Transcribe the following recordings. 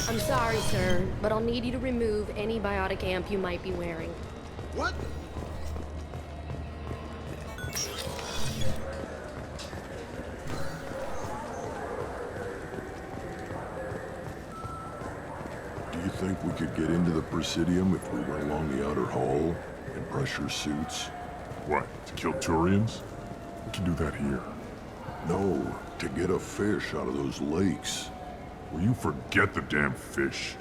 I'm sorry, sir, but I'll need you to remove any biotic amp you might be wearing. What? Do you think we could get into the Presidium if we went along the outer hall in pressure suits? What, to kill Turians? We can do that here. No, to get a fish out of those lakes. Will you forget the damn fish?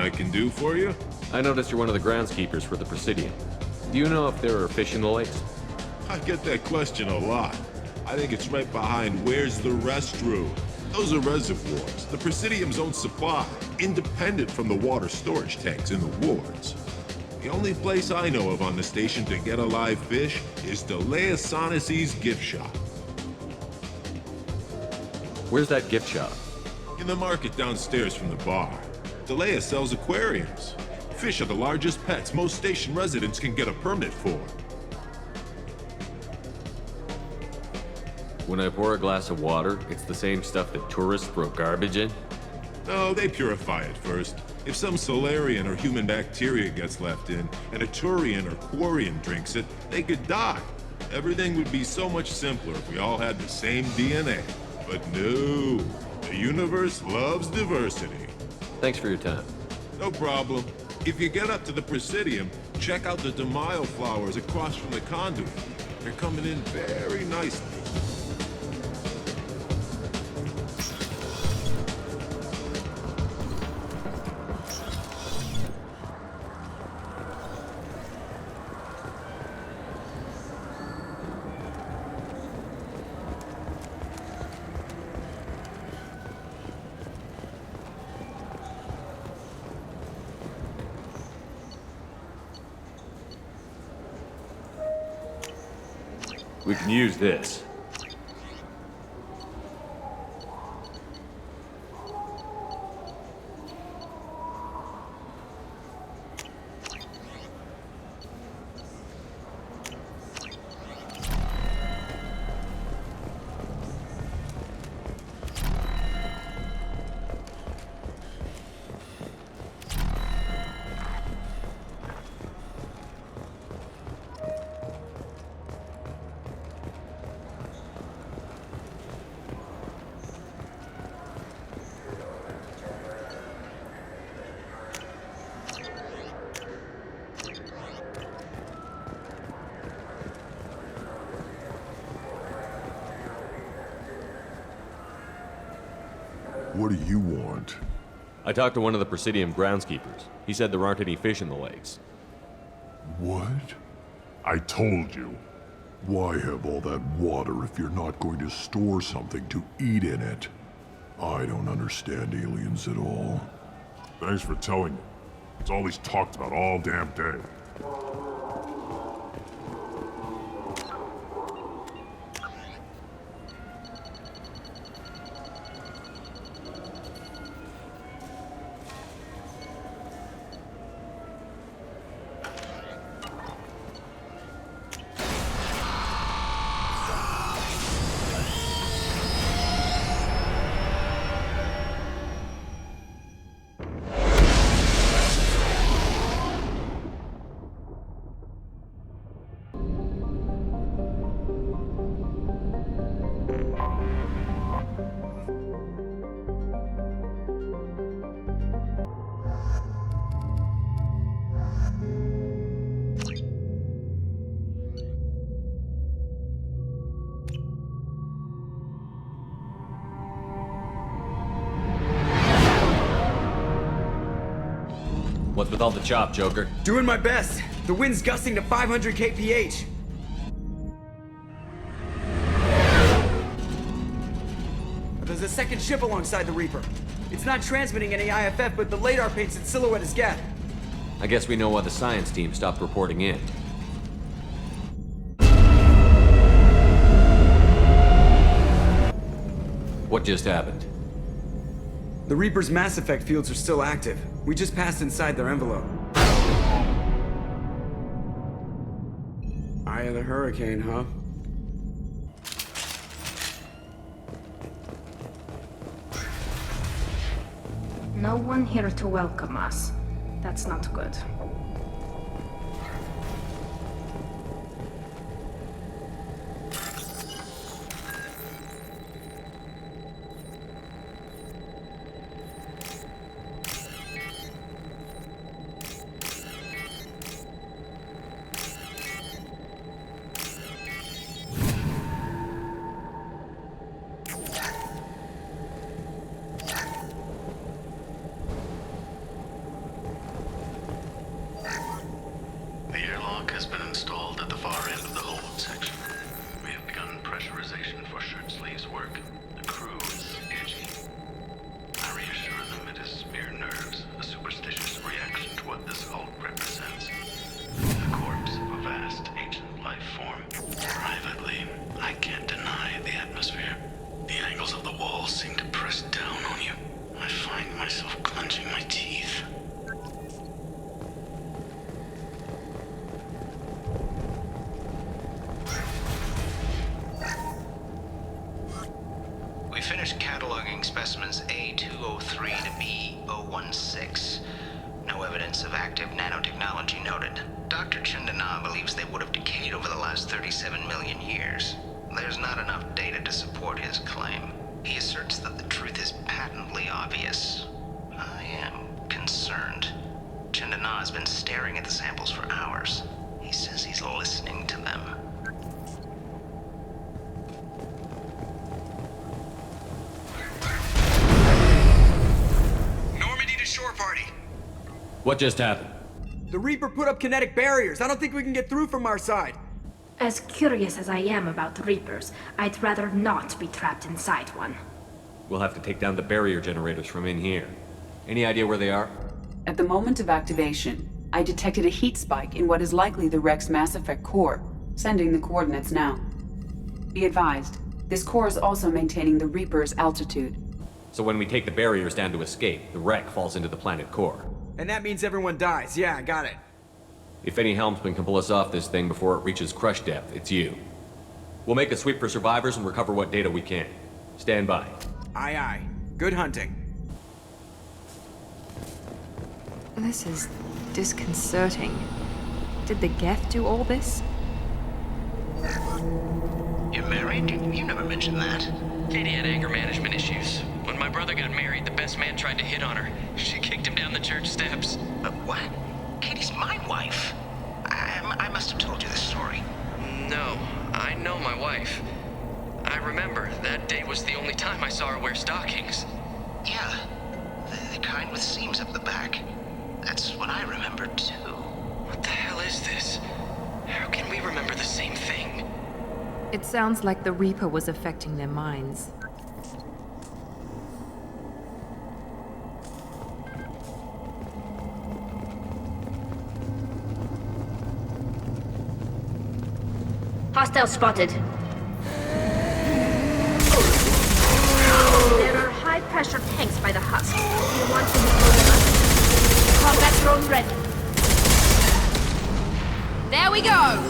I can do for you? I noticed you're one of the groundskeepers for the Presidium. Do you know if there are fish in the lakes? I get that question a lot. I think it's right behind where's the restroom. Those are reservoirs, the Presidium's own supply, independent from the water storage tanks in the wards. The only place I know of on the station to get a live fish is Delea Sonnesy's gift shop. Where's that gift shop? In the market downstairs from the bar. Delea sells aquariums. Fish are the largest pets most station residents can get a permit for. When I pour a glass of water, it's the same stuff that tourists throw garbage in? No, they purify it first. If some Solarian or human bacteria gets left in, and a Turian or Quarian drinks it, they could die. Everything would be so much simpler if we all had the same DNA. But no, the universe loves diversity. Thanks for your time. No problem. If you get up to the Presidium, check out the DeMaio flowers across from the conduit. They're coming in very nicely. We can use this. What do you want? I talked to one of the Presidium groundskeepers. He said there aren't any fish in the lakes. What? I told you. Why have all that water if you're not going to store something to eat in it? I don't understand aliens at all. Thanks for telling me. It's all he's talked about all damn day. What's with all the chop, Joker? Doing my best. The wind's gusting to 500 kph. There's a second ship alongside the Reaper. It's not transmitting any IFF, but the radar paints its silhouette as Geth. I guess we know why the science team stopped reporting in. What just happened? The Reaper's mass effect fields are still active. We just passed inside their envelope. Eye of the hurricane, huh? No one here to welcome us. That's not good. The airlock has been installed at the far end of the hold section. We have begun pressurization for shirt sleeves work. The crew is sketchy. I reassure them it is mere nerves, a superstitious reaction to what this hulk represents. The corpse of a vast ancient life form. Privately, I can't deny the atmosphere. The angles of the walls seem to press down on you. I find myself clenching my teeth. We finished cataloging specimens A203 to B016. No evidence of active nanotechnology noted. Dr. Chandana believes they would have decayed over the last 37 million years. There's not enough data to support his claim. He asserts that the truth is patently obvious. I am concerned. Chandana has been staring at the samples for hours. He says he's listening to them. Normandy to shore party. What just happened? The Reaper put up kinetic barriers. I don't think we can get through from our side. As curious as I am about Reapers, I'd rather not be trapped inside one. We'll have to take down the barrier generators from in here. Any idea where they are? At the moment of activation, I detected a heat spike in what is likely the wreck's Mass Effect core, sending the coordinates now. Be advised, this core is also maintaining the Reaper's altitude. So when we take the barriers down to escape, the wreck falls into the planet core. And that means everyone dies. Yeah, I got it. If any helmsman can pull us off this thing before it reaches crush depth, it's you. We'll make a sweep for survivors and recover what data we can. Stand by. Aye, aye. Good hunting. This is disconcerting. Did the Geth do all this? You're married? You never mentioned that. Katie had anger management issues. When my brother got married, the best man tried to hit on her. She kicked him down the church steps. What? Katie's my wife. I must have told you this story. No, I know my wife. I remember that day was the only time I saw her wear stockings. Yeah, the kind with seams up the back. That's what I remember too. What the hell is this? How can we remember the same thing? It sounds like the Reaper was affecting their minds. Hostile spotted. There are high-pressure tanks by the husk. Do you want to move them up? Combat drone ready. There we go!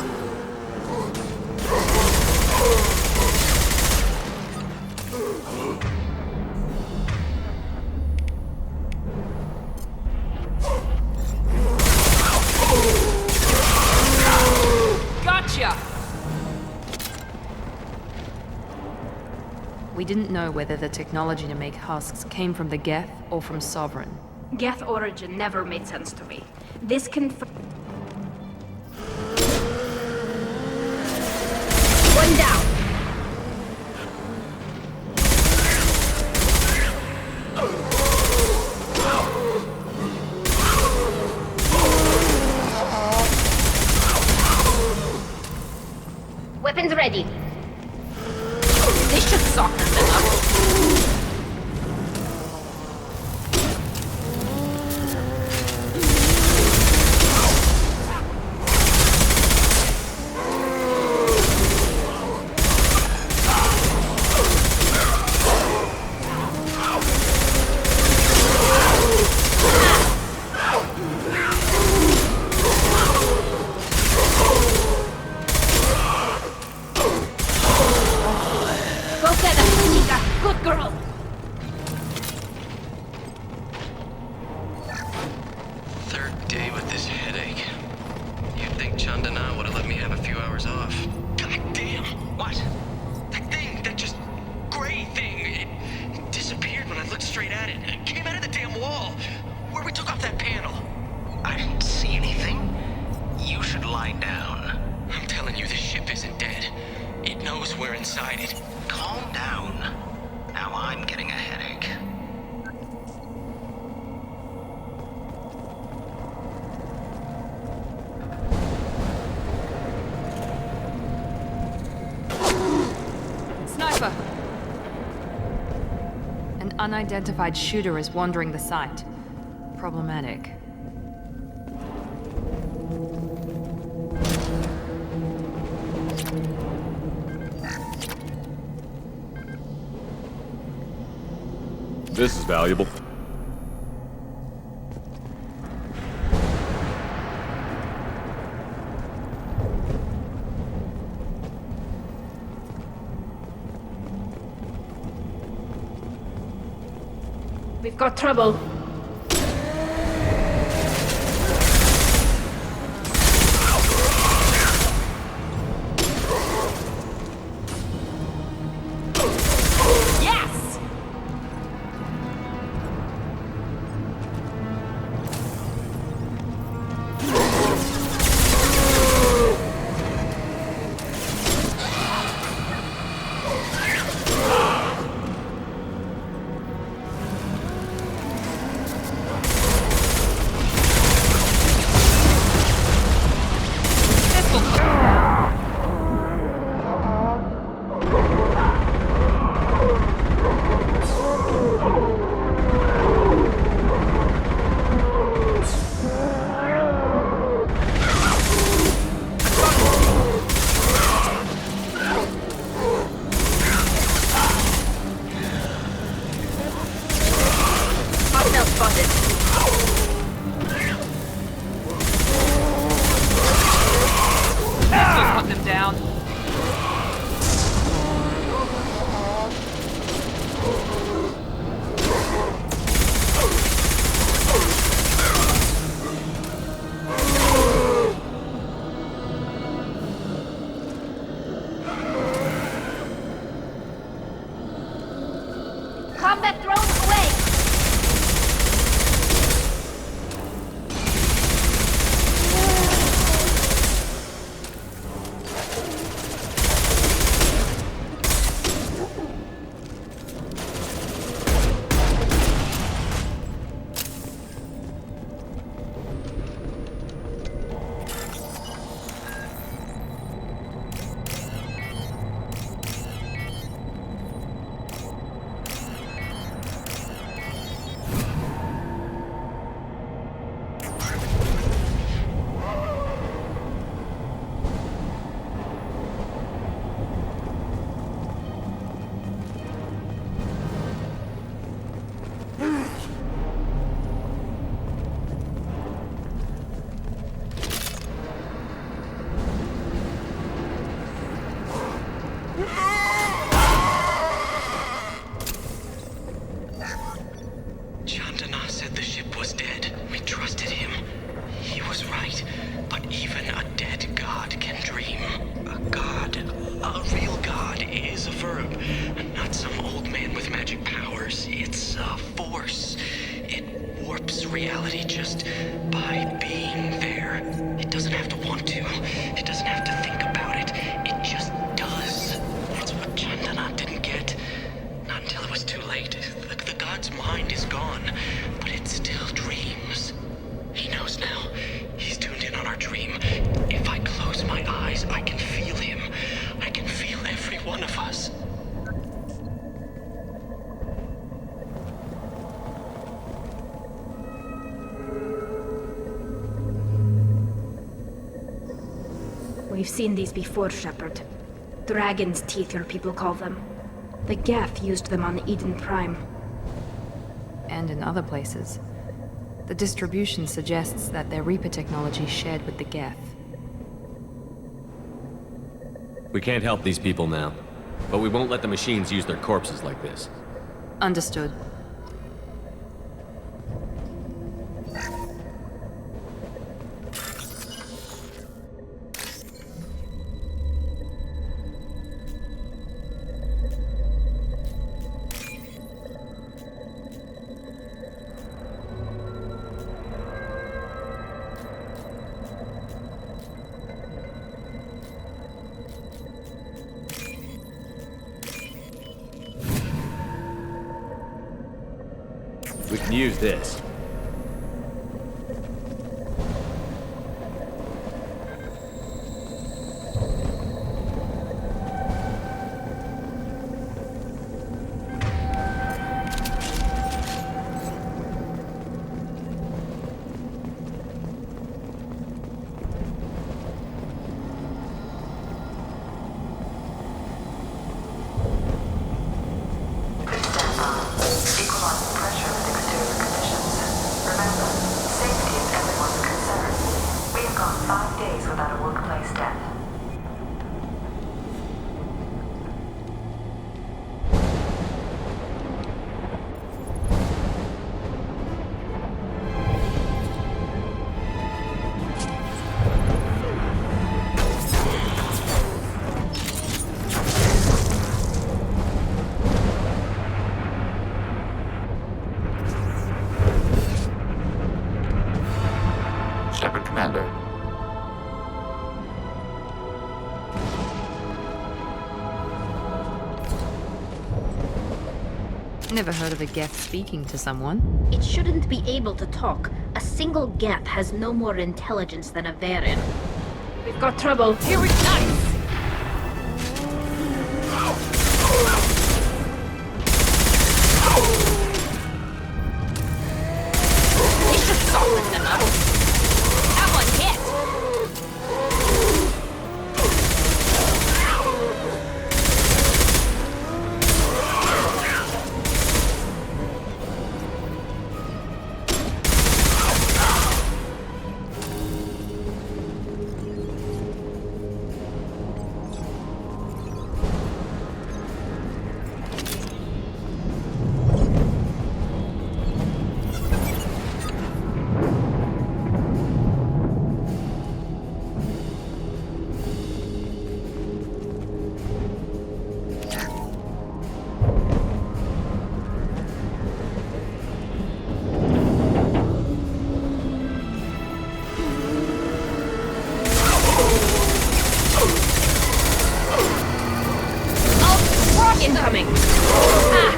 Gotcha! We didn't know whether the technology to make husks came from the Geth or from Sovereign. Geth origin never made sense to me. This can... One down! ready. This should soften them up. Unidentified shooter is wandering the site. Problematic. This is valuable. We've got trouble. Yes! Combat drones away! reality just by being there. It doesn't have to want to. It doesn't have to think about it. It just does. That's what Chandana didn't get. Not until it was too late. The god's mind is gone, but it still dreams. He knows now. He's tuned in on our dream. If I close my eyes, I can feel him. I can feel We've seen these before, Shepard. Dragon's teeth, your people call them. The Geth used them on Eden Prime. And in other places. The distribution suggests that their Reaper technology shared with the Geth. We can't help these people now, but we won't let the machines use their corpses like this. Understood. We can use this. Shepard, Commander. Never heard of a Geth speaking to someone. It shouldn't be able to talk. A single Geth has no more intelligence than a Varen. We've got trouble. Here we go! They should soften them up. That one hit! Incoming! Ah!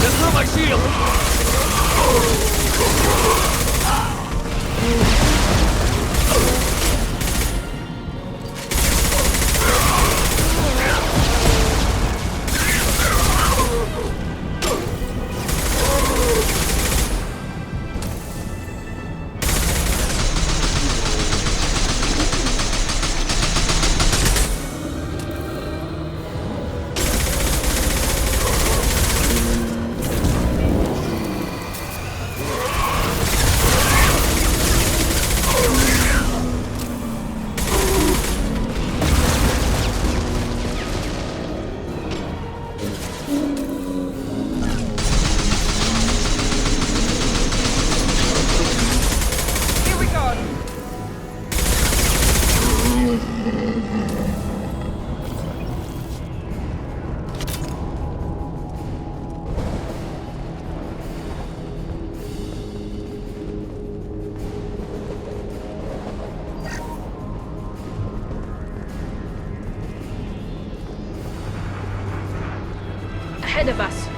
Just through my shield! Ahead of us.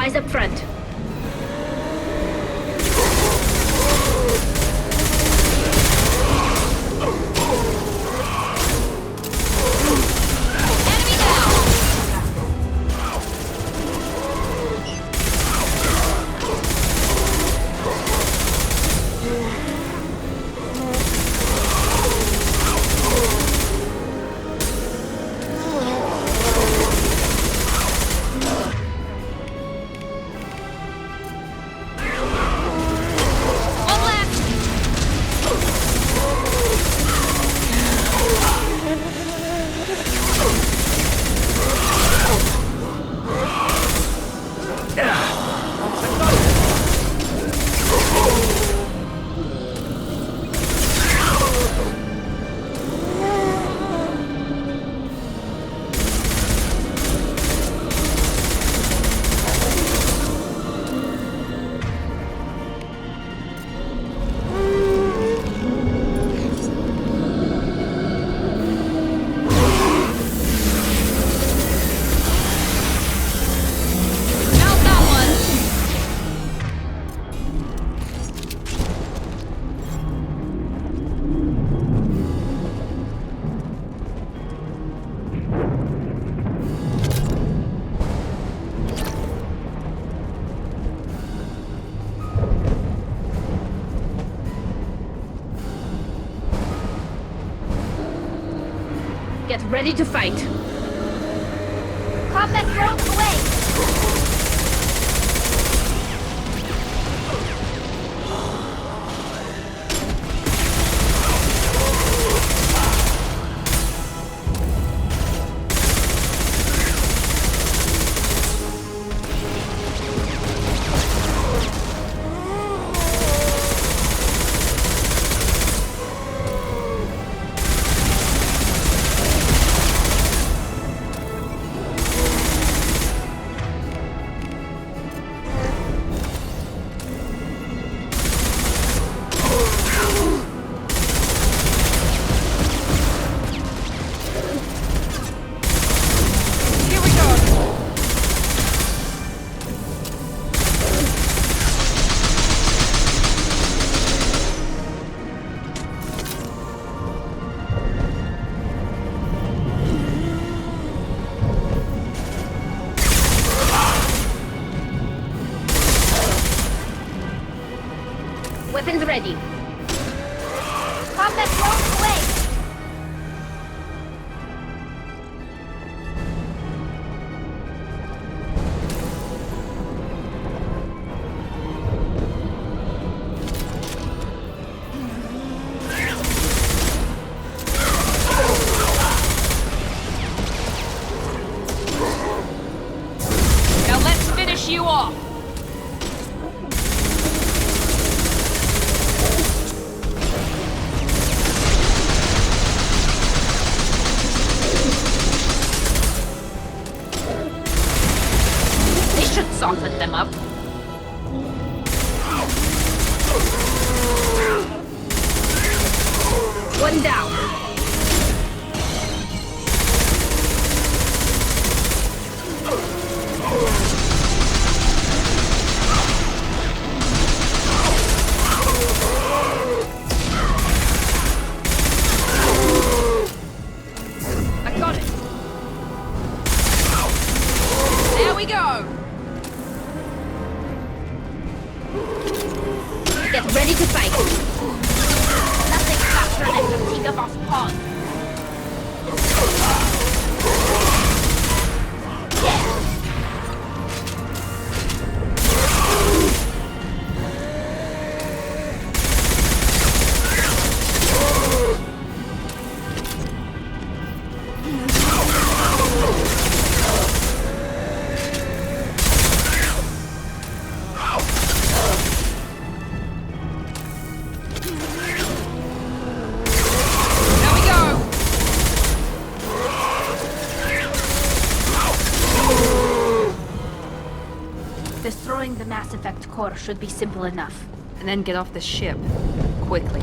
Eyes up front. Get ready to fight. Combat drones away! Weapons ready. Combat drones away! Now let's finish you off! Soften them up. One down. I got it. There we go. Get ready to fight. Nothing faster than to take up off pawn. Destroying the Mass Effect core should be simple enough. And then get off the ship. Quickly.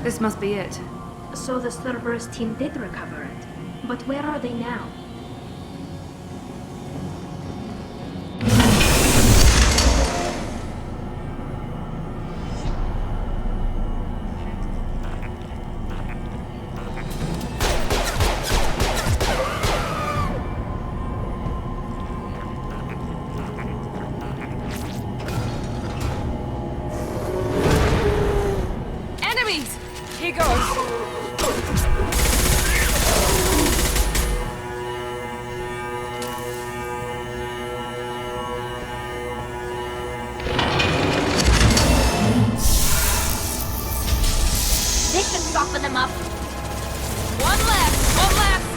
This must be it. So the Cerberus team did recover it. But where are they now? Enemies! Here goes! This should soften them up. One left! One left!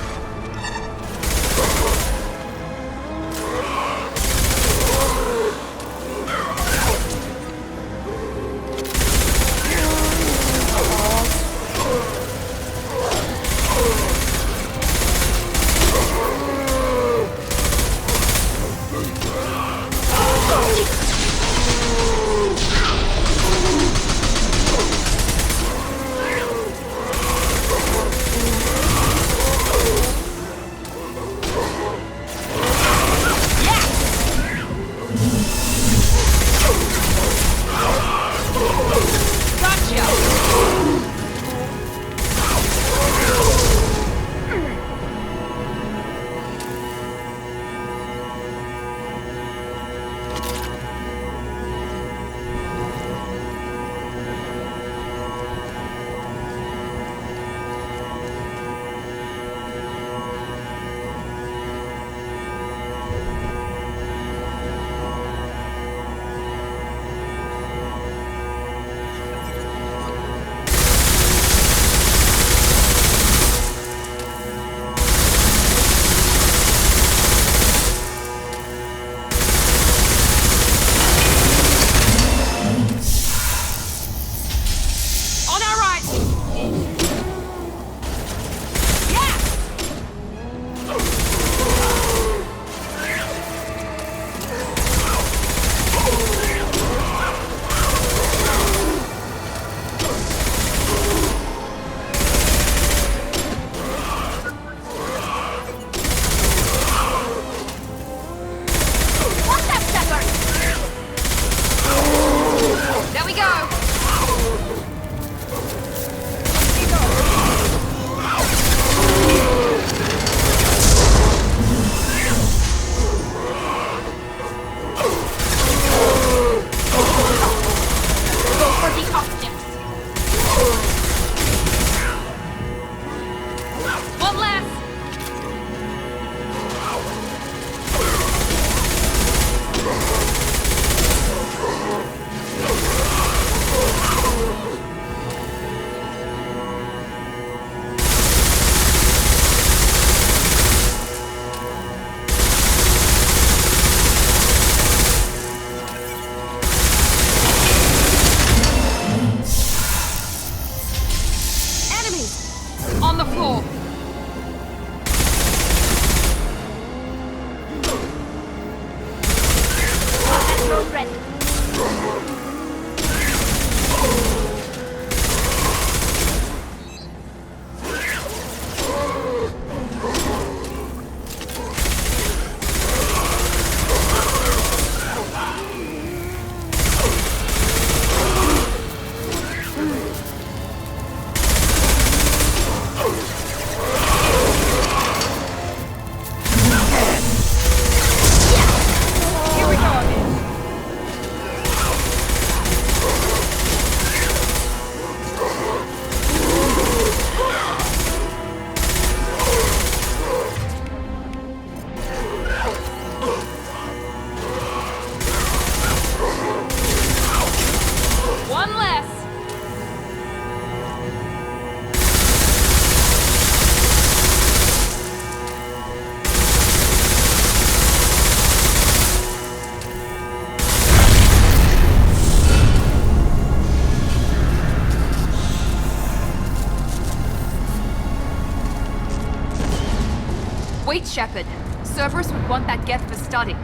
Wait, Shepard. Cerberus would want that Geth for study.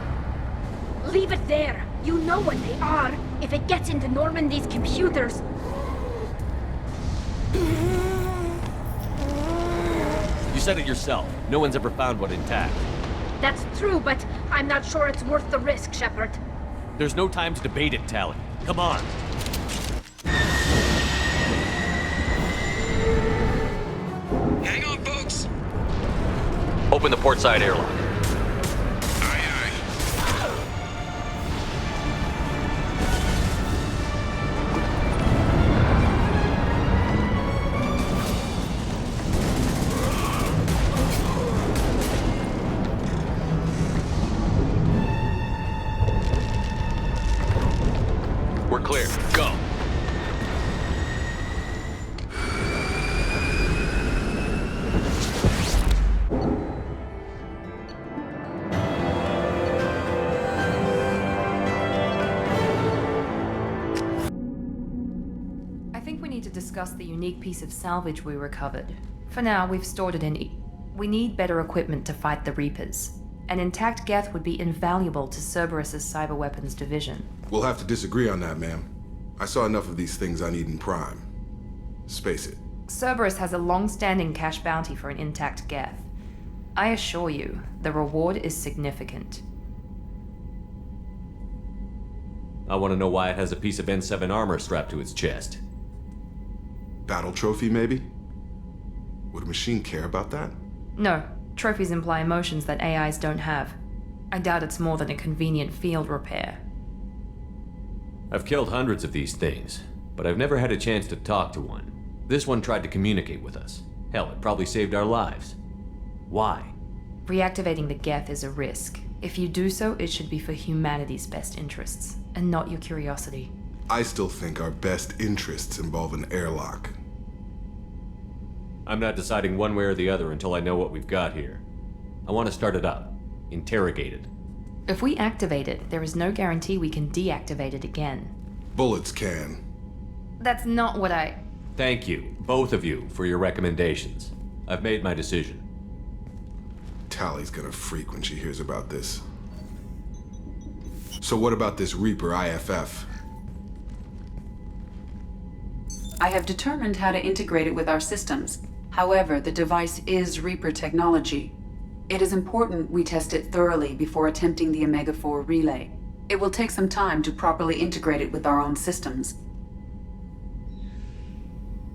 Leave it there. You know what they are. If it gets into Normandy's computers... You said it yourself. No one's ever found one intact. That's true, but I'm not sure it's worth the risk, Shepard. There's no time to debate it, Tally. Come on. Hang on, folks. Open the port side airlock. Aye, aye. We're clear. Go. I think we need to discuss the unique piece of salvage we recovered. For now, we've stored it in. We need better equipment to fight the Reapers. An intact Geth would be invaluable to Cerberus's cyber weapons division. We'll have to disagree on that, ma'am. I saw enough of these things I need in Prime. Space it. Cerberus has a long-standing cash bounty for an intact Geth. I assure you, the reward is significant. I want to know why it has a piece of N7 armor strapped to its chest. Battle trophy, maybe? Would a machine care about that? No, trophies imply emotions that AIs don't have. I doubt it's more than a convenient field repair. I've killed hundreds of these things, but I've never had a chance to talk to one. This one tried to communicate with us. Hell, it probably saved our lives. Why? Reactivating the Geth is a risk. If you do so, it should be for humanity's best interests, and not your curiosity. I still think our best interests involve an airlock. I'm not deciding one way or the other until I know what we've got here. I want to start it up. Interrogate it. If we activate it, there is no guarantee we can deactivate it again. Bullets can. That's not what I... Thank you, both of you, for your recommendations. I've made my decision. Tally's gonna freak when she hears about this. So what about this Reaper IFF? I have determined how to integrate it with our systems. However, the device is Reaper technology. It is important we test it thoroughly before attempting the Omega-4 relay. It will take some time to properly integrate it with our own systems.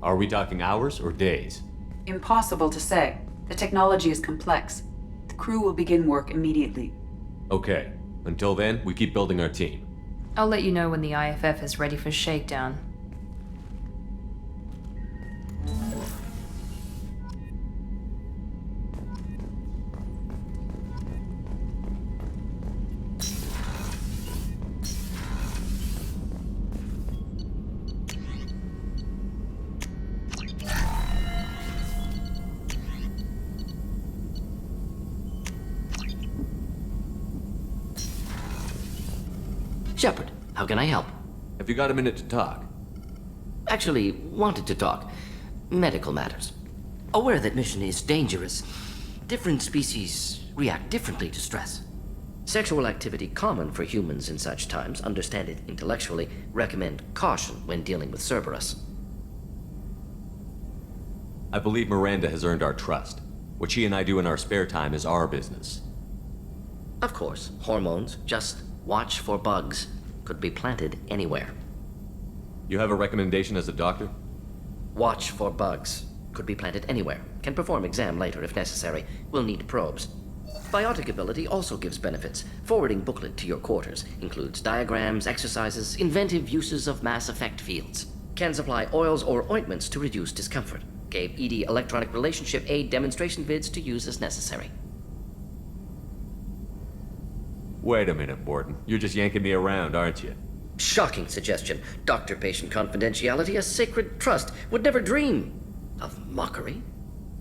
Are we talking hours or days? Impossible to say. The technology is complex. The crew will begin work immediately. Okay. Until then, we keep building our team. I'll let you know when the IFF is ready for shakedown. Shepard, how can I help? Have you got a minute to talk? Actually, wanted to talk. Medical matters. Aware that mission is dangerous. Different species react differently to stress. Sexual activity common for humans in such times. Understand it intellectually. Recommend caution when dealing with Cerberus. I believe Miranda has earned our trust. What she and I do in our spare time is our business. Of course, hormones, just watch for bugs. Could be planted anywhere. You have a recommendation as a doctor? Watch for bugs. Could be planted anywhere. Can perform exam later if necessary. Will need probes. Biotic ability also gives benefits. Forwarding booklet to your quarters. Includes diagrams, exercises, inventive uses of mass effect fields. Can supply oils or ointments to reduce discomfort. Gave ED electronic relationship aid demonstration vids to use as necessary. Wait a minute, Borden. You're just yanking me around, aren't you? Shocking suggestion. Doctor-patient confidentiality, a sacred trust. Would never dream of mockery.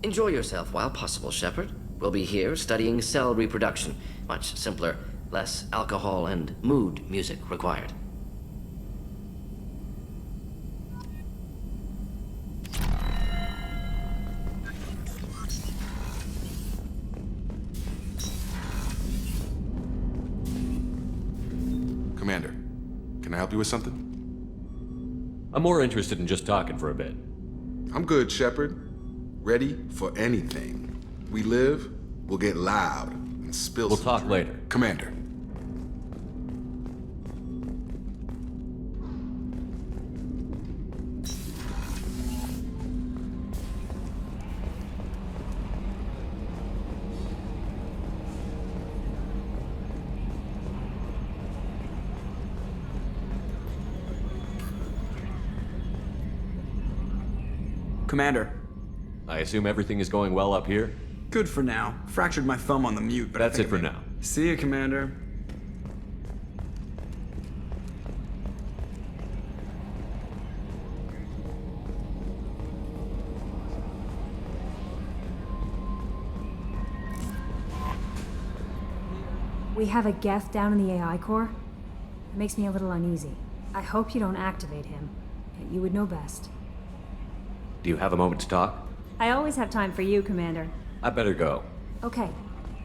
Enjoy yourself while possible, Shepard. We'll be here studying cell reproduction. Much simpler, less alcohol and mood music required. Commander, can I help you with something? I'm more interested in just talking for a bit. I'm good, Shepard. Ready for anything. We live, we'll get loud and spill We'll some talk drink. later. Commander. Commander. I assume everything is going well up here? Good for now. Fractured my thumb on the mute, but That's it for now. See you, Commander. We have a Geth down in the AI core. It makes me a little uneasy. I hope you don't activate him. You would know best. Do you have a moment to talk? I always have time for you, Commander. I better go. Okay.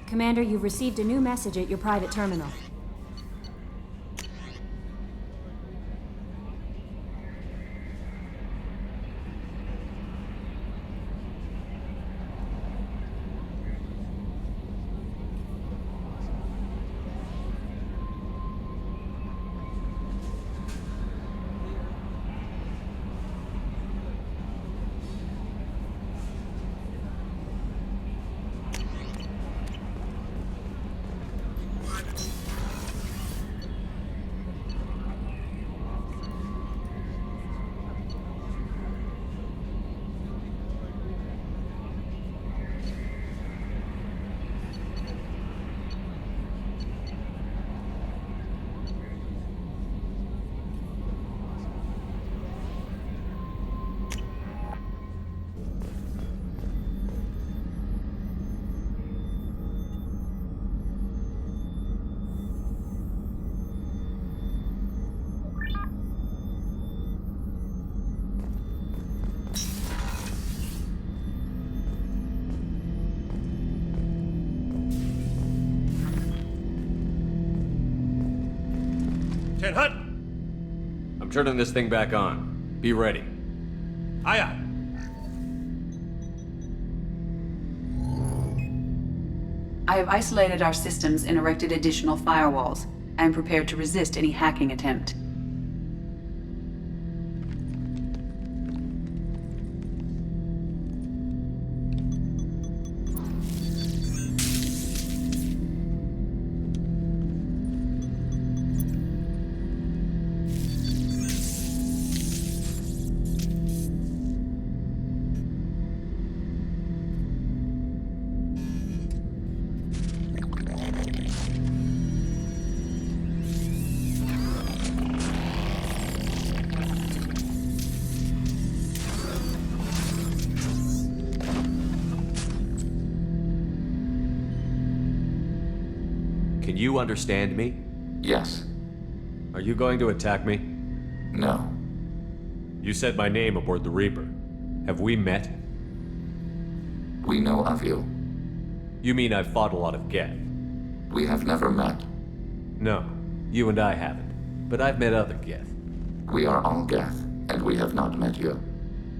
Commander, you've received a new message at your private terminal. Hut! I'm turning this thing back on. Be ready. Aye, aye. I have isolated our systems and erected additional firewalls. I am prepared to resist any hacking attempt. Can you understand me? Yes. Are you going to attack me? No. You said my name aboard the Reaper. Have we met? We know of you. You mean I've fought a lot of Geth? We have never met. No, you and I haven't. But I've met other Geth. We are all Geth, and we have not met you.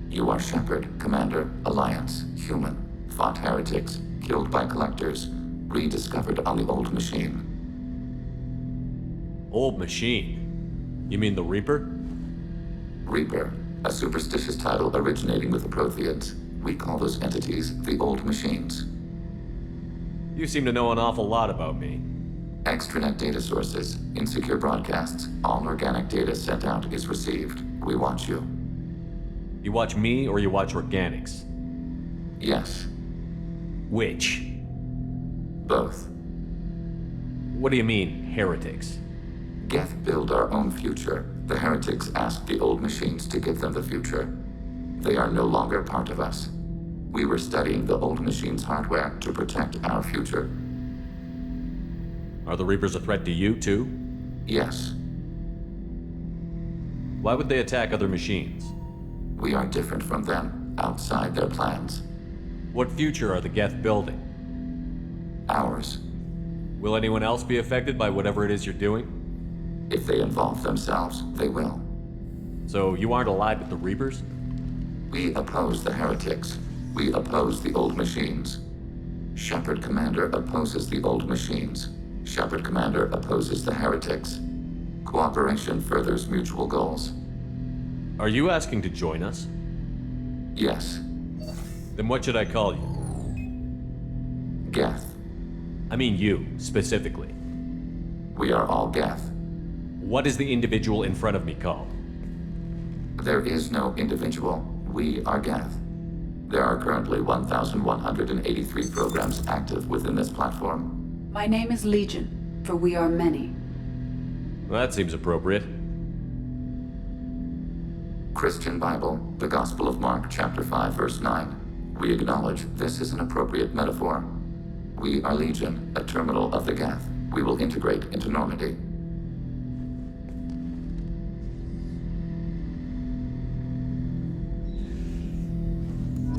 You are Shepard, Commander, Alliance, human, fought heretics, killed by collectors, rediscovered on the old machine. Old machine? You mean the Reaper? Reaper, a superstitious title originating with the Protheans. We call those entities the old machines. You seem to know an awful lot about me. Extranet data sources, insecure broadcasts, all organic data sent out is received. We watch you. You watch me or you watch organics? Yes. Which? Both. What do you mean, heretics? Geth build our own future. The heretics asked the old machines to give them the future. They are no longer part of us. We were studying the old machines' hardware to protect our future. Are the Reapers a threat to you, too? Yes. Why would they attack other machines? We are different from them, outside their plans. What future are the Geth building? Ours. Will anyone else be affected by whatever it is you're doing? If they involve themselves, they will. So you aren't allied with the Reapers? We oppose the heretics. We oppose the old machines. Shepard Commander opposes the old machines. Shepard Commander opposes the heretics. Cooperation furthers mutual goals. Are you asking to join us? Yes. Then what should I call you? Geth. I mean you, specifically. We are all Geth. What is the individual in front of me called? There is no individual. We are Geth. There are currently 1,183 programs active within this platform. My name is Legion, for we are many. Well, that seems appropriate. Christian Bible, the Gospel of Mark, chapter 5, verse 9. We acknowledge this is an appropriate metaphor. We are Legion, a terminal of the Geth. We will integrate into Normandy.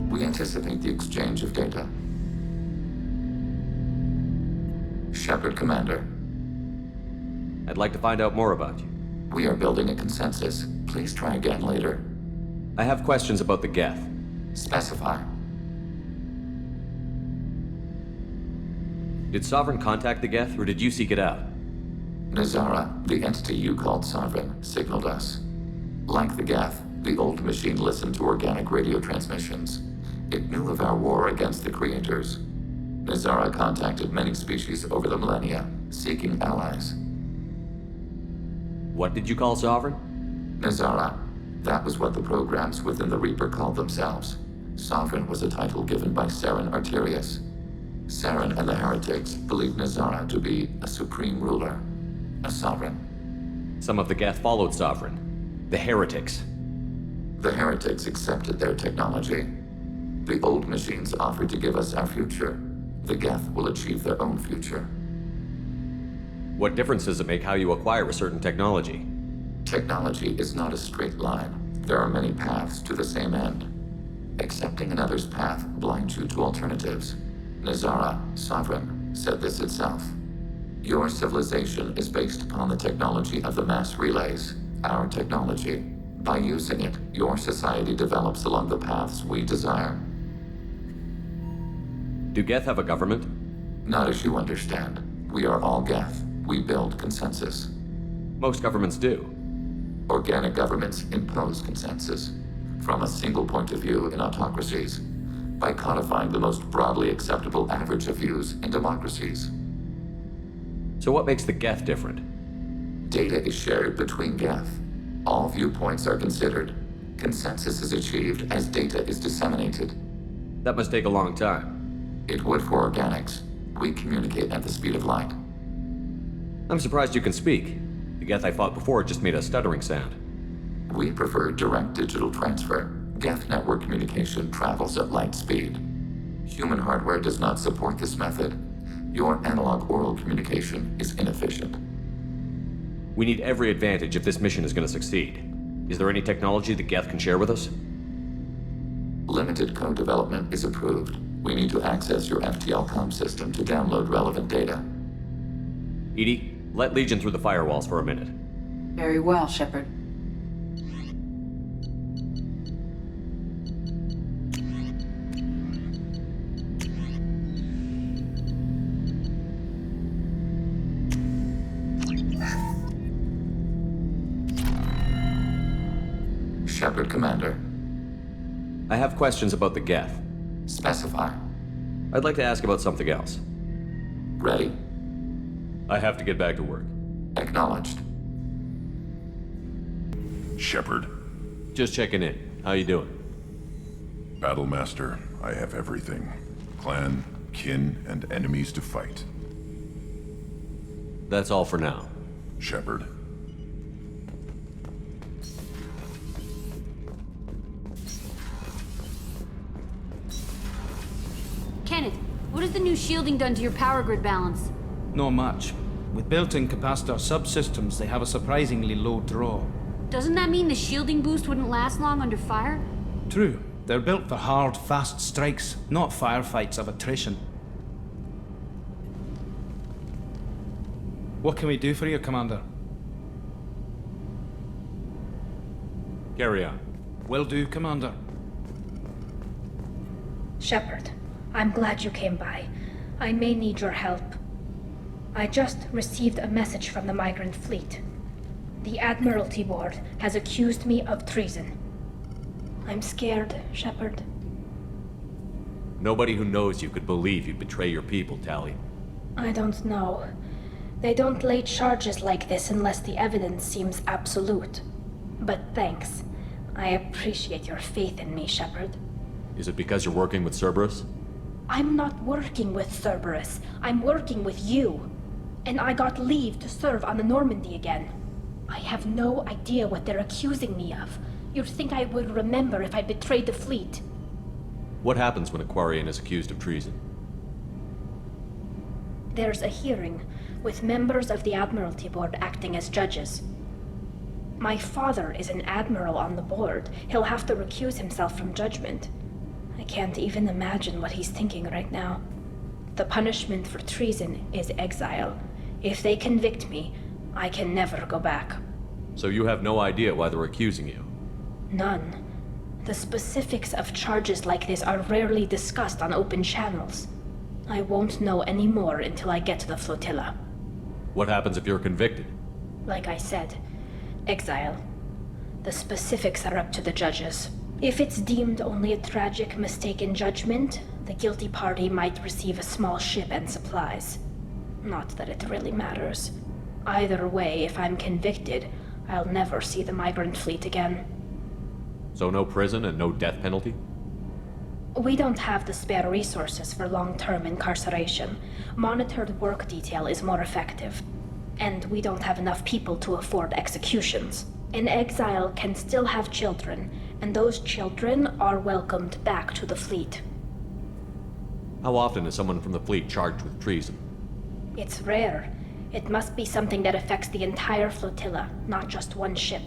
We anticipate the exchange of data. Shepard Commander. I'd like to find out more about you. We are building a consensus. Please try again later. I have questions about the Geth. Specify. Did Sovereign contact the Geth, or did you seek it out? Nazara, the entity you called Sovereign, signaled us. Like the Geth, the old machine listened to organic radio transmissions. It knew of our war against the creators. Nazara contacted many species over the millennia, seeking allies. What did you call Sovereign? Nazara. That was what the programs within the Reaper called themselves. Sovereign was a title given by Saren Arterius. Saren and the heretics believed Nazara to be a supreme ruler, a sovereign. Some of the Geth followed Sovereign. The heretics. The heretics accepted their technology. The old machines offered to give us our future. The Geth will achieve their own future. What difference does it make how you acquire a certain technology? Technology is not a straight line. There are many paths to the same end. Accepting another's path blinds you to alternatives. Nazara, Sovereign, said this itself. Your civilization is based upon the technology of the mass relays, our technology. By using it, your society develops along the paths we desire. Do Geth have a government? Not as you understand. We are all Geth. We build consensus. Most governments do. Organic governments impose consensus from a single point of view in autocracies, by codifying the most broadly acceptable average of views in democracies. So what makes the Geth different? Data is shared between Geth. All viewpoints are considered. Consensus is achieved as data is disseminated. That must take a long time. It would for organics. We communicate at the speed of light. I'm surprised you can speak. The Geth I fought before just made a stuttering sound. We prefer direct digital transfer. Geth network communication travels at light speed. Human hardware does not support this method. Your analog oral communication is inefficient. We need every advantage if this mission is going to succeed. Is there any technology the Geth can share with us? Limited code development is approved. We need to access your FTL-COM system to download relevant data. Edie, let Legion through the firewalls for a minute. Very well, Shepard. Shepard, Commander. I have questions about the Geth. Specify. I'd like to ask about something else. Ready? I have to get back to work. Acknowledged. Shepard. Just checking in. How you doing? Battlemaster, I have everything. Clan, kin, and enemies to fight. That's all for now. Shepard. Kenneth, what has the new shielding done to your power grid balance? Not much. With built-in capacitor subsystems, they have a surprisingly low draw. Doesn't that mean the shielding boost wouldn't last long under fire? True. They're built for hard, fast strikes, not firefights of attrition. What can we do for you, Commander? Carry on. Will do, Commander. Shepard, I'm glad you came by. I may need your help. I just received a message from the migrant fleet. The Admiralty Board has accused me of treason. I'm scared, Shepard. Nobody who knows you could believe you'd betray your people, Tali. I don't know. They don't lay charges like this unless the evidence seems absolute. But thanks. I appreciate your faith in me, Shepard. Is it because you're working with Cerberus? I'm not working with Cerberus. I'm working with you. And I got leave to serve on the Normandy again. I have no idea what they're accusing me of. You'd think I would remember if I betrayed the fleet. What happens when a Quarian is accused of treason? There's a hearing, with members of the Admiralty Board acting as judges. My father is an admiral on the board. He'll have to recuse himself from judgment. I can't even imagine what he's thinking right now. The punishment for treason is exile. If they convict me, I can never go back. So you have no idea why they're accusing you? None. The specifics of charges like this are rarely discussed on open channels. I won't know any more until I get to the flotilla. What happens if you're convicted? Like I said, exile. The specifics are up to the judges. If it's deemed only a tragic mistake in judgment, the guilty party might receive a small ship and supplies. Not that it really matters. Either way, if I'm convicted, I'll never see the migrant fleet again. So no prison and no death penalty? We don't have the spare resources for long-term incarceration. Monitored work detail is more effective. And we don't have enough people to afford executions. An exile can still have children, and those children are welcomed back to the fleet. How often is someone from the fleet charged with treason? It's rare. It must be something that affects the entire flotilla, not just one ship.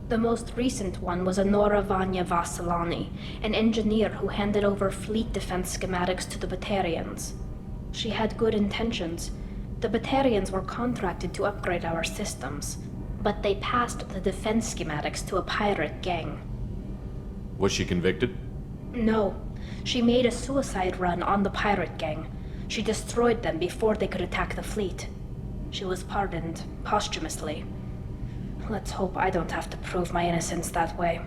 The most recent one was Anora Vanya Vasilani, an engineer who handed over fleet defense schematics to the Batarians. She had good intentions. The Batarians were contracted to upgrade our systems, but they passed the defense schematics to a pirate gang. Was she convicted? No. She made a suicide run on the pirate gang. She destroyed them before they could attack the fleet. She was pardoned posthumously. Let's hope I don't have to prove my innocence that way.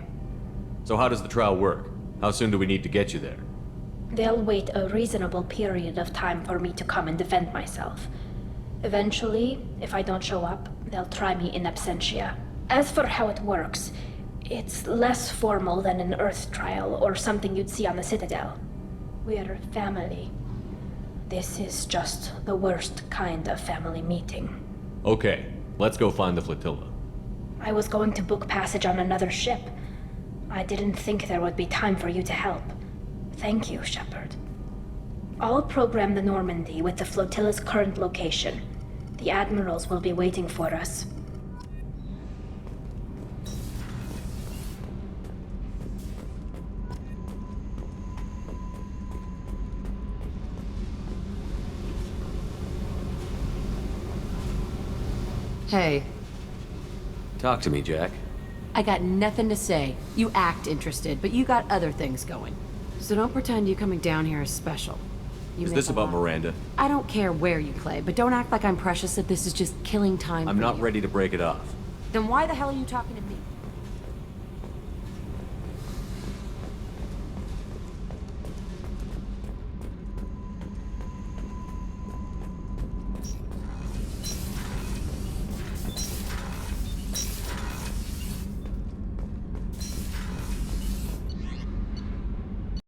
So how does the trial work? How soon do we need to get you there? They'll wait a reasonable period of time for me to come and defend myself. Eventually, if I don't show up, they'll try me in absentia. As for how it works, it's less formal than an Earth trial or something you'd see on the Citadel. We're family. This is just the worst kind of family meeting. Okay, let's go find the flotilla. I was going to book passage on another ship. I didn't think there would be time for you to help. Thank you, Shepard. I'll program the Normandy with the flotilla's current location. The admirals will be waiting for us. Hey. Talk to me, Jack. I got nothing to say. You act interested, but you got other things going. So don't pretend you coming down here is special. Is this about Miranda? I don't care where you play, but don't act like I'm precious if this is just killing time. I'm not ready to break it off. Then why the hell are you talking to me?